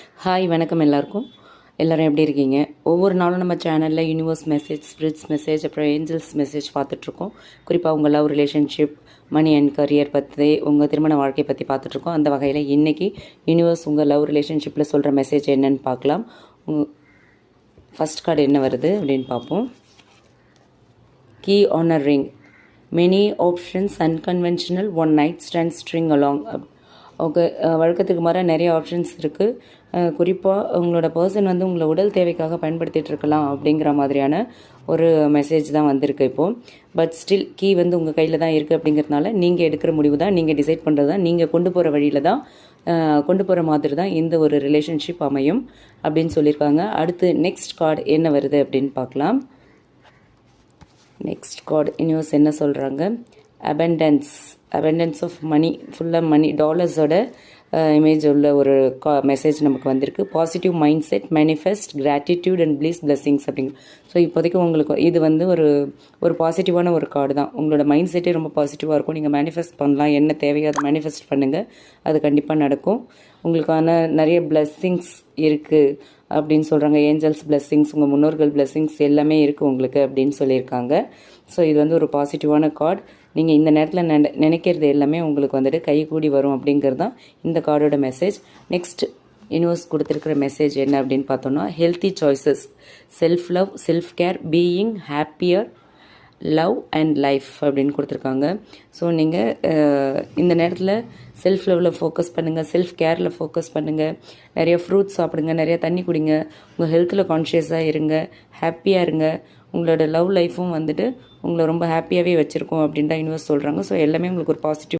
Hi வணக்கம் எல்லாருக்கும். எல்லோரும் எப்படி இருக்கீங்க? ஒவ்வொரு நாளும் நம்ம சேனலில் யூனிவர்ஸ் மெசேஜ், ஸ்பிரிட்ஸ் மெசேஜ், அப்புறம் ஏஞ்சல்ஸ் மெசேஜ் பார்த்துட்ருக்கோம். குறிப்பாக உங்கள் love relationship, money and career பற்றி, உங்கள் திருமண வாழ்க்கையை பற்றி பார்த்துட்ருக்கோம். அந்த வகையில் இன்றைக்கி யூனிவர்ஸ் உங்கள் லவ் ரிலேஷன்ஷிப்பில் சொல்கிற மெசேஜ் என்னன்னு பார்க்கலாம். ஃபஸ்ட் கார்டு என்ன வருது அப்படின்னு பார்ப்போம். Key honour ring, many options, unconventional, one night stand, string along. Okay, வழக்கத்துக்கு மாறாக நிறைய ஆப்ஷன்ஸ் இருக்குது. குறிப்பாக உங்களோட பர்சன் வந்து உங்களை உடல் தேவைக்காக பயன்படுத்திகிட்டு இருக்கலாம் அப்படிங்கிற மாதிரியான ஒரு மெசேஜ் தான் வந்திருக்கு இப்போது. பட் ஸ்டில் கீ வந்து உங்கள் கையில் தான் இருக்குது அப்படிங்கிறதுனால நீங்கள் எடுக்கிற முடிவு தான், நீங்கள் டிசைட் பண்ணுறது தான், நீங்கள் கொண்டு போகிற வழியில் தான், கொண்டு போகிற மாதிரி தான் இந்த ஒரு ரிலேஷன்ஷிப் அமையும் அப்படின்னு சொல்லியிருக்காங்க. அடுத்து நெக்ஸ்ட் கார்டு என்ன வருது அப்படின்னு பார்க்கலாம். நெக்ஸ்ட் கார்டு யூனிவர்ஸ் என்ன சொல்கிறாங்க? abundance ஆஃப் மணி, ஃபுல்லாக மணி, டாலர்ஸோட இமேஜ் உள்ள ஒரு மெசேஜ் நமக்கு வந்திருக்கு. Positive mind set, manifest, gratitude and please blessings அப்படிங்க. ஸோ இப்போதைக்கு உங்களுக்கு இது வந்து ஒரு பாசிட்டிவான ஒரு கார்டு தான். உங்களோட மைண்ட் செட்டே ரொம்ப பாசிட்டிவாக இருக்கும். நீங்கள் மேனிஃபெஸ்ட் பண்ணலாம், என்ன தேவையோ அதை மேனிஃபெஸ்ட் பண்ணுங்கள், அது கண்டிப்பாக நடக்கும். உங்களுக்கான நிறைய பிளெஸ்ஸிங்ஸ் இருக்குது அப்படின்னு சொல்கிறாங்க. ஏஞ்சல்ஸ் பிளெஸ்ஸிங்ஸ், உங்கள் முன்னோர்கள் பிளெஸ்ஸிங்ஸ் எல்லாமே இருக்குது உங்களுக்கு அப்படின்னு சொல்லியிருக்காங்க. ஸோ இது வந்து ஒரு பாசிட்டிவான கார்டு. நீங்கள் இந்த நேரத்தில் நினைக்கிறது எல்லாமே உங்களுக்கு வந்துட்டு கை கூடி வரும் அப்படிங்கிறது தான் இந்த கார்டோட மெசேஜ். நெக்ஸ்ட் யூனிவர்ஸ் கொடுத்துருக்கிற மெசேஜ் என்ன அப்படின்னு பார்த்தோன்னா, healthy choices, self love, self care, being happier, love and life அப்படின்னு கொடுத்துருக்காங்க. ஸோ நீங்கள் இந்த நேரத்தில் செல்ஃப் லவ்வில் ஃபோக்கஸ் பண்ணுங்கள், செல்ஃப் கேரில் ஃபோக்கஸ் பண்ணுங்கள், நிறைய ஃப்ரூட்ஸ் சாப்பிடுங்க, நிறைய தண்ணி குடிங்க, உங்கள் ஹெல்த்தில் கான்ஷியஸாக இருங்க, ஹாப்பியாக இருங்க. உங்களோட லவ் லைஃப்பும் வந்துட்டு உங்களை ரொம்ப ஹாப்பியாகவே வச்சுருக்கோம் அப்படின்னு தான் யூனிவர்ஸ் சொல்கிறாங்க. ஸோ எல்லாமே உங்களுக்கு ஒரு பாசிட்டிவ்